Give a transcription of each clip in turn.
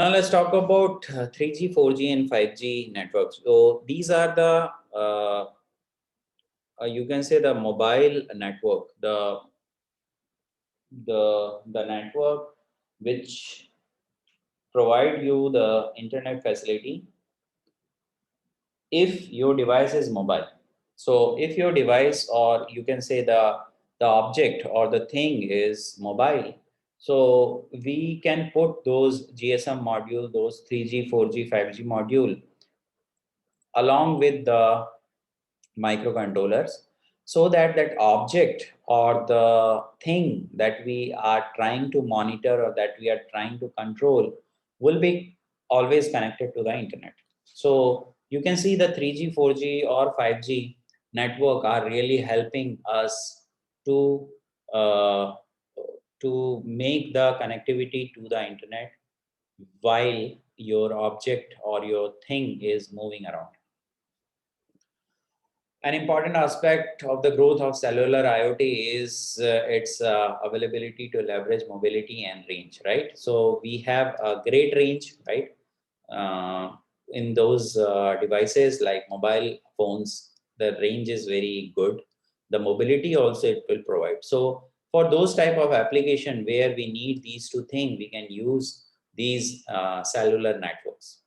Now let's talk about 3G, 4G, and 5G networks. So these are the you can say the mobile network, the network which provide you the internet facility if your device is mobile. So if your device, or you can say the object or the thing is mobile, so we can put those GSM module, those 3G, 4G, 5G module along with the microcontrollers, so that that object or the thing that we are trying to monitor or that we are trying to control will be always connected to the internet. So you can see the 3G, 4G, or 5G network are really helping us to uh, to make the connectivity to the internet while your object or your thing is moving around. An important aspect of the growth of cellular IoT is its availability to leverage mobility and range, right? So we have a great range, right? In those devices like mobile phones, the range is very good. The mobility also it will provide. So for those type of application where we need these two things, we can use these cellular networks.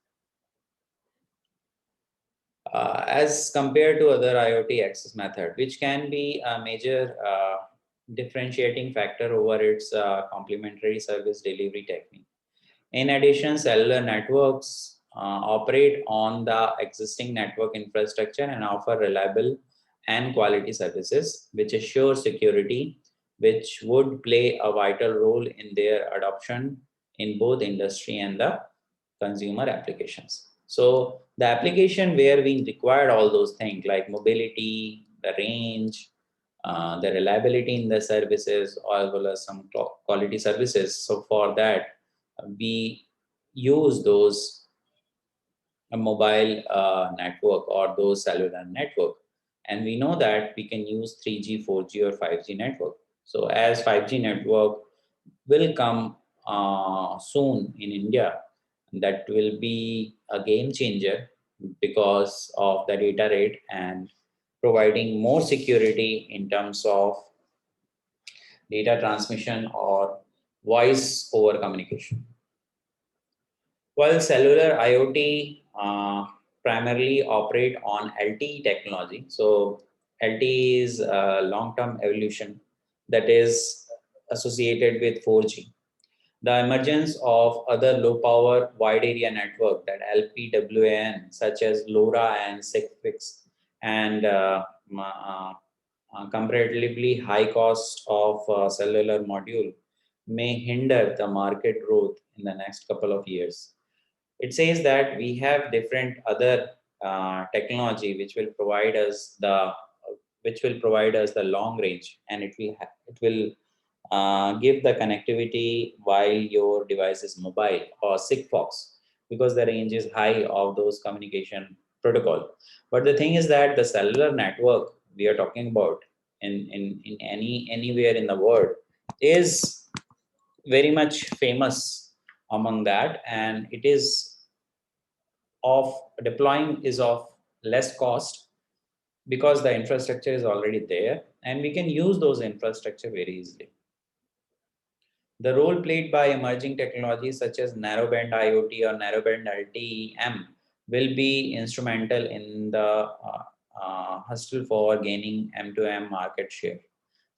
As compared to other IoT access method, which can be a major differentiating factor over its complementary service delivery technique. In addition, cellular networks operate on the existing network infrastructure and offer reliable and quality services, which assure security, which would play a vital role in their adoption in both industry and the consumer applications. So the application where we required all those things like mobility, the range, the reliability in the services, as well as some quality services. So for that, we use those mobile network or those cellular network. And we know that we can use 3G, 4G, or 5G network. So as 5G network will come soon in India, that will be a game changer because of the data rate and providing more security in terms of data transmission or voice over communication. While cellular IoT primarily operate on LTE technology, so LTE is a long-term evolution that is associated with 4G. The emergence of other low-power wide area network, that LPWAN, such as LoRa and SIGFIX, and comparatively high cost of cellular module may hinder the market growth in the next couple of years. It says that we have different other technology which will provide us the long range, and it will give the connectivity while your device is mobile, or Sigfox, because the range is high of those communication protocol. But the thing is that the cellular network we are talking about in anywhere in the world is very much famous among that, and it is of deploying is of less cost because the infrastructure is already there and we can use those infrastructure very easily. The role played by emerging technologies such as narrowband IoT or narrowband LTE-M will be instrumental in the hustle for gaining M2M market share.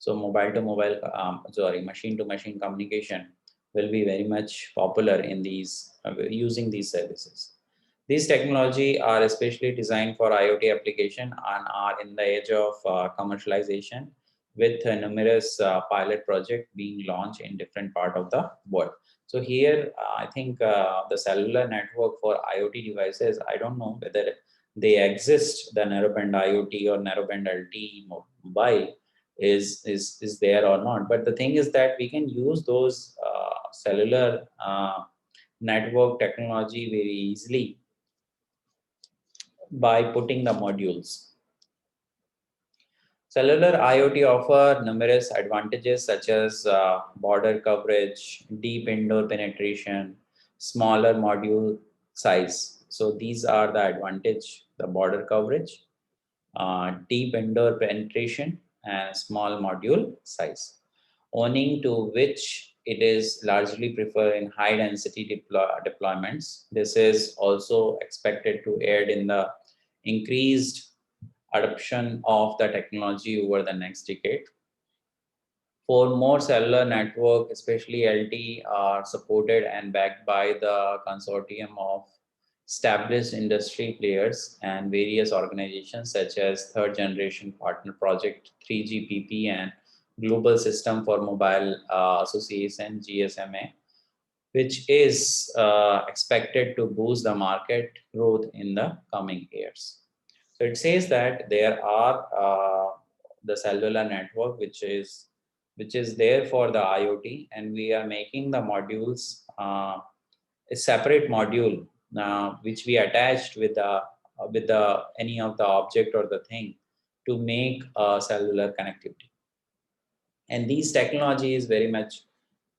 So mobile to mobile, machine to machine communication will be very much popular in these using these services. These technology are especially designed for IoT application and are in the edge of commercialization, with numerous pilot projects being launched in different part of the world. So here, I think the cellular network for IoT devices, I don't know whether they exist, the narrowband IoT or narrowband LTE mobile is there or not. But the thing is that we can use those cellular network technology very easily by putting the modules. Cellular IoT offer numerous advantages such as border coverage, deep indoor penetration, smaller module size. So these are the advantage: the border coverage, deep indoor penetration, and small module size, owing to which it is largely preferred in high density deployments. This is also expected to aid in the increased adoption of the technology over the next decade. For more cellular network, especially LTE, are supported and backed by the consortium of established industry players and various organizations such as Third Generation Partner Project, 3GPP, and Global System for Mobile Association, GSMA, which is expected to boost the market growth in the coming years. So it says that there are the cellular network, which is there for the IoT, and we are making the modules a separate module which we attached with the any of the object or the thing to make cellular connectivity. And these technology is very much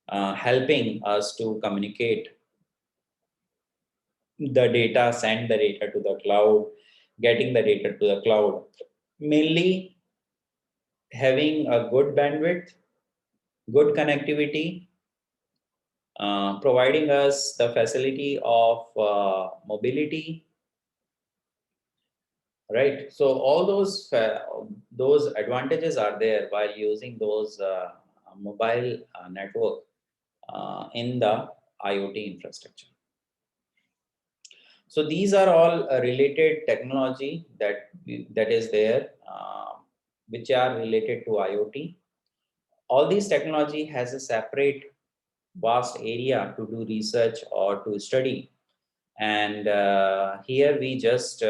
helping us to communicate the data, send the data to the cloud, getting the data to the cloud, mainly having a good bandwidth, good connectivity, providing us the facility of mobility, right? So all those advantages are there while using those mobile network in the IoT infrastructure. So these are all related technology that is there, which are related to IoT. All these technology has a separate vast area to do research or to study. And here we just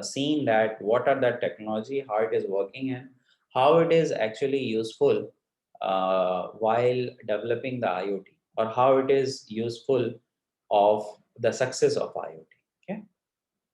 seen that what are the technology, how it is working, and how it is actually useful while developing the IoT, or how it is useful of the success of IoT.